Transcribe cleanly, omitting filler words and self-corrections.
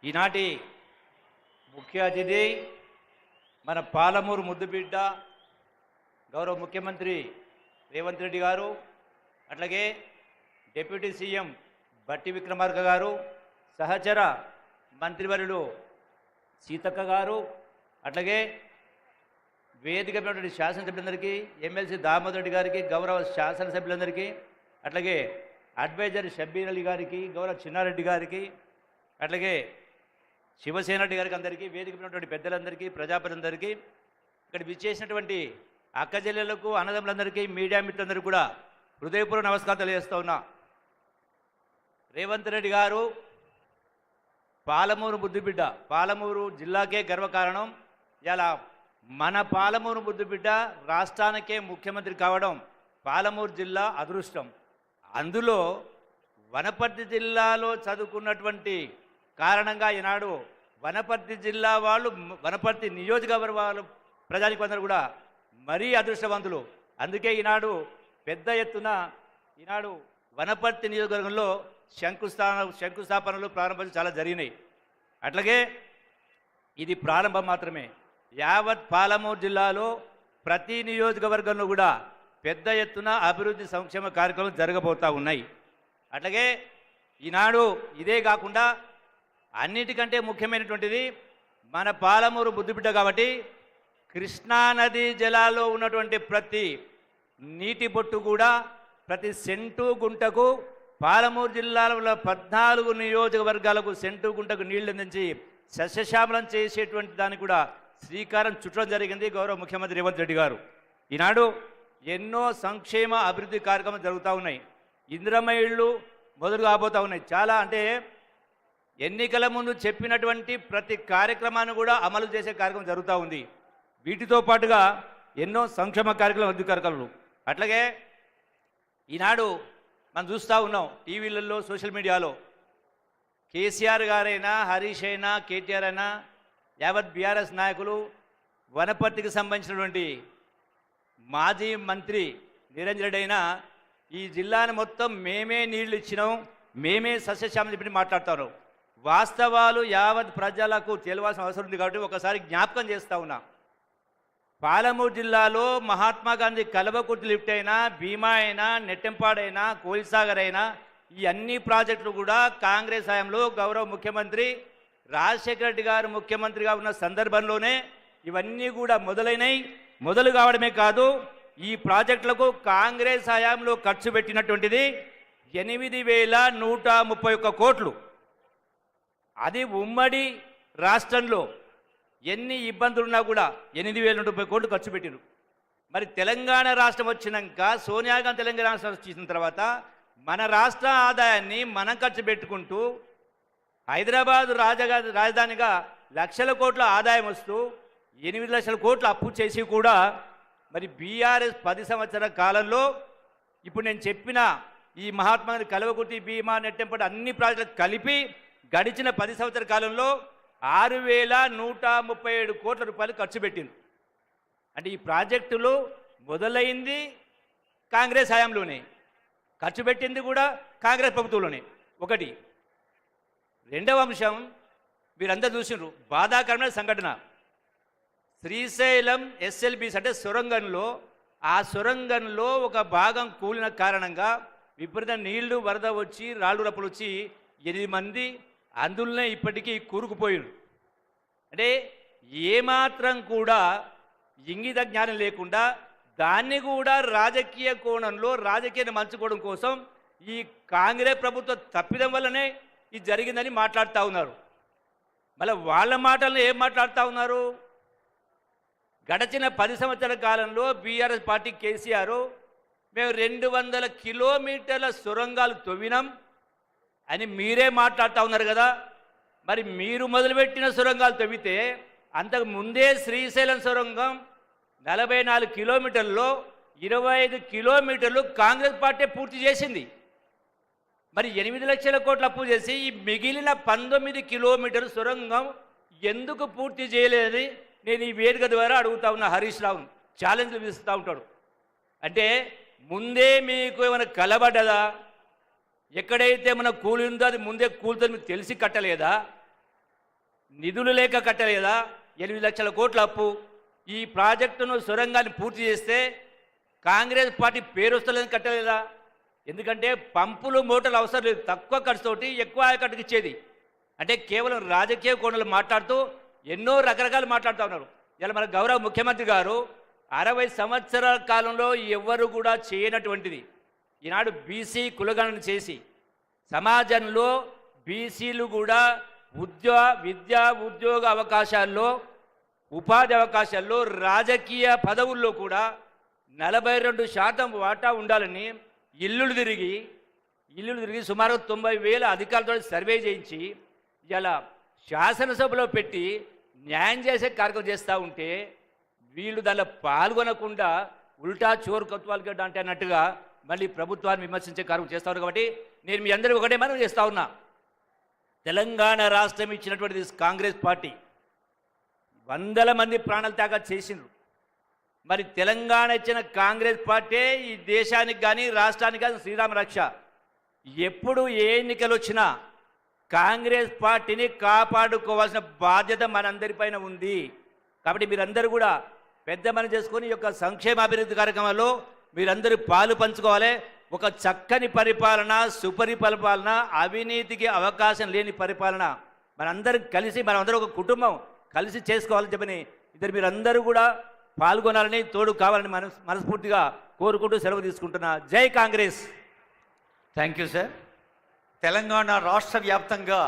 ఈనాటి ముఖ్య అతిథి మన పాలమూరు ముద్దుబిడ్డ గౌరవ ముఖ్యమంత్రి రేవంత్ రెడ్డి గారు, అట్లాగే డిప్యూటీ సీఎం బట్టి విక్రమార్క గారు, సహచర మంత్రివర్యులు సీతక్క గారు, అట్లాగే వేదిక ఉన్నటువంటి శాసనసభ్యులందరికీ, ఎమ్మెల్సీ దామోదర్ రెడ్డి గారికి, గౌరవ శాసనసభ్యులందరికీ, అట్లాగే అడ్వైజర్ షబ్బీర్ అలీ గారికి, గౌరవ చిన్నారెడ్డి గారికి, అట్లాగే శివసేన రెడ్డి గారికి, అందరికీ, వేదిక ఉన్నటువంటి పెద్దలందరికీ, ప్రజాప్రతినిధులందరికీ, ఇక్కడ విచ్చేసినటువంటి అక్క చెల్లెళ్లకు, అన్నదమ్ములందరికీ, మీడియా మిత్రులందరికీ కూడా హృదయపూర్వక నమస్కారం తెలియజేస్తూ ఉన్నా. రేవంత్ రెడ్డి గారు పాలమూరు ముద్దుబిడ్డ, పాలమూరు జిల్లాకే గర్వకారణం. ఇలా మన పాలమూరు ముద్దుబిడ్డ రాష్ట్రానికే ముఖ్యమంత్రి కావడం పాలమూరు జిల్లా అదృష్టం. అందులో వనపర్తి జిల్లాలో చదువుకున్నటువంటి కారణంగా ఈనాడు వనపర్తి జిల్లా వాళ్ళు, వనపర్తి నియోజకవర్గ వాళ్ళు, ప్రజానికందరూ కూడా మరీ అదృష్టవంతులు. అందుకే ఈనాడు పెద్ద ఎత్తున ఈనాడు వనపర్తి నియోజకవర్గంలో శంకుస్థాపనలు ప్రారంభించడం చాలా జరిగినాయి. అట్లాగే ఇది ప్రారంభం మాత్రమే. యావత్ పాలమూరు జిల్లాలో ప్రతి నియోజకవర్గంలో కూడా పెద్ద ఎత్తున అభివృద్ధి సంక్షేమ కార్యక్రమాలు జరగబోతూ ఉన్నాయి. అట్లాగే ఈనాడు ఇదే కాకుండా అన్నిటికంటే ముఖ్యమైనటువంటిది మన పాలమూరు ముద్దుబిడ్డ కాబట్టి కృష్ణానది జలాల్లో ఉన్నటువంటి ప్రతి నీటి బొట్టు కూడా, ప్రతి సెంటు గుంటకు, పాలమూరు జిల్లాలో 14 నియోజకవర్గాలకు సెంటు గుంటకు నీళ్లు అందించి సస్యశ్యామలం చేసేటువంటి దానికి కూడా శ్రీకారం చుట్టడం జరిగింది గౌరవ ముఖ్యమంత్రి రేవంత్ రెడ్డి గారు. ఈనాడు ఎన్నో సంక్షేమ అభివృద్ధి కార్యక్రమాలు జరుగుతూ ఉన్నాయి. ఇందిరమ్మ ఇళ్ళు మొదలు కాబోతూ ఉన్నాయి. చాలా అంటే ఎన్నికల ముందు చెప్పినటువంటి ప్రతి కార్యక్రమాన్ని కూడా అమలు చేసే కార్యక్రమం జరుగుతూ ఉంది. వీటితో పాటుగా ఎన్నో సంక్షేమ కార్యక్రమాలు, అభివృద్ధి కార్యక్రమాలు. అట్లాగే ఈనాడు మనం చూస్తూ ఉన్నాం టీవీలలో, సోషల్ మీడియాలో, కేసీఆర్ గారైనా, హరీష్ అయినా, కేటీఆర్ అయినా, యావత్ బీఆర్ఎస్ నాయకులు, వనపర్తికి సంబంధించినటువంటి మాజీ మంత్రి నిరంజన్ రెడ్డి అయినా ఈ జిల్లాను మొత్తం మేమే నీళ్లు ఇచ్చినాం, మేమే సస్యశ్యామం చెప్పి మాట్లాడుతారు. వాస్తవాలు యావత్ ప్రజలకు తెలియాల్సిన అవసరం ఉంది కాబట్టి ఒకసారి జ్ఞాపకం చేస్తూ ఉన్నా. పాలమూరు జిల్లాలో మహాత్మా గాంధీ కల్వకుర్తి లిఫ్ట్ అయినా, భీమా అయినా, నెట్టెంపాడైనా, కోయిల్సాగర్ అయినా, ఈ అన్ని ప్రాజెక్టులు కూడా కాంగ్రెస్ హయాంలో గౌరవ ముఖ్యమంత్రి రాజశేఖర రెడ్డి గారు ముఖ్యమంత్రిగా ఉన్న సందర్భంలోనే ఇవన్నీ కూడా మొదలైనవి. మొదలు కావడమే కాదు, ఈ ప్రాజెక్టులకు కాంగ్రెస్ హయాంలో ఖర్చు పెట్టినటువంటిది 8,131 కోట్లు. అది ఉమ్మడి రాష్ట్రంలో ఎన్ని ఇబ్బందులున్నా కూడా 8,030 కోట్లు ఖర్చు పెట్టారు. మరి తెలంగాణ రాష్ట్రం వచ్చినాక, సోనియా గాంధీ తెలంగాణ రాష్ట్రం వచ్చిన తర్వాత మన రాష్ట్ర ఆదాయాన్ని మనం ఖర్చు పెట్టుకుంటూ హైదరాబాద్ రాజధానిగా లక్షల కోట్ల ఆదాయం వస్తూ 8 లక్షల కోట్లు అప్పు చేసి కూడా మరి బీఆర్ఎస్ 10 సంవత్సరాల కాలంలో ఇప్పుడు నేను చెప్పిన ఈ మహాత్మా గాంధీ కల్వకుర్తి, భీమా, నెట్టెంపాడు అన్ని ప్రాజెక్టులు కలిపి గడిచిన 10 సంవత్సరాల కాలంలో 6,137 కోట్ల రూపాయలు ఖర్చు పెట్టింది. అంటే ఈ ప్రాజెక్టులు మొదలైంది కాంగ్రెస్ హయాంలోనే, ఖర్చు పెట్టింది కూడా కాంగ్రెస్ ప్రభుత్వంలోనే. ఒకటి. రెండవ అంశం, మీరందరూ చూసినారు బాధాకరమైన సంఘటన. శ్రీశైలం ఎస్ఎల్బీస్ అంటే సొరంగంలో, ఆ సొరంగంలో ఒక భాగం కూలిన కారణంగా విపరీత నీళ్లు, వరద వచ్చి, రాళ్ళు రప్పులు వచ్చి 8 మంది అందులోనే ఇప్పటికీ కూరుకుపోయారు. అంటే ఏమాత్రం కూడా ఇంగిత జ్ఞానం లేకుండా దాన్ని కూడా రాజకీయ కోణంలో, రాజకీయాన్ని మంచుకోవడం కోసం ఈ కాంగ్రెస్ ప్రభుత్వం తప్పిదం వల్లనే ఇది జరిగిందని మాట్లాడుతూ ఉన్నారు. మళ్ళీ వాళ్ళ మాటలను ఏం మాట్లాడుతూ ఉన్నారు? గడిచిన 10 సంవత్సరాల కాలంలో బీఆర్ఎస్ పార్టీ కేసీఆర్ మేము 200 కిలోమీటర్ల సొరంగాలు తవ్వినాం అని మీరే మాట్లాడుతూ ఉన్నారు కదా. మరి మీరు మొదలుపెట్టిన సొరంగాలు తవ్వితే అంతకు ముందే శ్రీశైలం సొరంగం 44 కిలోమీటర్లలో 25 కిలోమీటర్లు కాంగ్రెస్ పార్టీ పూర్తి చేసింది. మరి 8 లక్షల కోట్ల అప్పు చేసి ఈ మిగిలిన 19 కిలోమీటర్ల సొరంగం ఎందుకు పూర్తి చేయలేదని నేను ఈ వేదిక ద్వారా అడుగుతా ఉన్నా. హరీష్ రావును ఛాలెంజ్ విధిస్తూ ఉంటాడు. అంటే ముందే మీకు ఏమైనా కలబడ్డదా? ఎక్కడైతే మన కూలి ఉందో అది ముందే కూలుతో మీకు తెలిసి కట్టలేదా? నిధులు లేక కట్టలేదా? 8 లక్షల కోట్ల అప్పు. ఈ ప్రాజెక్టును సొరంగాన్ని పూర్తి చేస్తే కాంగ్రెస్ పార్టీ పేరు వస్తలేదని కట్టలేదా? ఎందుకంటే పంపులు మోటార్లు అవసరం లేదు, తక్కువ ఖర్చుతోటి ఎక్కువ ఆయకట్టుకు ఇచ్చేది. అంటే కేవలం రాజకీయ కోణంలో మాట్లాడుతూ ఎన్నో రకరకాలు మాట్లాడుతూ ఉన్నారు. ఇలా మన గౌరవ ముఖ్యమంత్రి గారు 60 సంవత్సరాల కాలంలో ఎవ్వరు కూడా చేయనటువంటిది ఈనాడు బీసీ కులగణన చేసి సమాజంలో బీసీలు కూడా విద్యా ఉద్యోగ అవకాశాల్లో, ఉపాధి అవకాశాల్లో, రాజకీయ పదవుల్లో కూడా 42% వాటా ఉండాలని ఇల్లులు తిరిగి సుమారు 90,000 అధికారులతో సర్వే చేయించి ఇలా శాసనసభలో పెట్టి న్యాయం చేసే కార్యక్రమం చేస్తూ ఉంటే వీళ్ళు దానిలో పాల్గొనకుండా ఉల్టా చోరు కొత్వాలు గడ్డ అంటే అన్నట్టుగా మళ్ళీ ప్రభుత్వాన్ని విమర్శించే కార్యక్రమం చేస్తారు. కాబట్టి నేను మీ అందరికీ ఒకటే మనం చేస్తూ ఉన్నా, తెలంగాణ రాష్ట్రం ఇచ్చినటువంటి కాంగ్రెస్ పార్టీ వందల మంది ప్రాణాల త్యాగం చేసిండ్రు. మరి తెలంగాణ ఇచ్చిన కాంగ్రెస్ పార్టీ ఈ దేశానికి కానీ రాష్ట్రానికి కానీ శ్రీరామ రక్ష. ఎప్పుడు ఏ ఎన్నికలు వచ్చినా కాంగ్రెస్ పార్టీని కాపాడుకోవాల్సిన బాధ్యత మనందరిపైన ఉంది. కాబట్టి మీరందరూ కూడా పెద్ద మనం చేసుకొని ఈ యొక్క సంక్షేమ అభివృద్ధి కార్యక్రమాల్లో మీరందరూ పాలు పంచుకోవాలి. ఒక చక్కని పరిపాలన, సుపరిపాలన, అవినీతికి అవకాశం లేని పరిపాలన మనందరం కలిసి, మనమందరం ఒక కుటుంబం కలిసి చేసుకోవాలని చెప్పని మీరందరూ కూడా పాల్గొనాలని, తోడు కావాలని మనస్ఫూర్తిగా కోరుకుంటూ సెలవు తీసుకుంటున్నా. జై Congress. Thank you sir. Telangana రాష్ట్ర వ్యాప్తంగా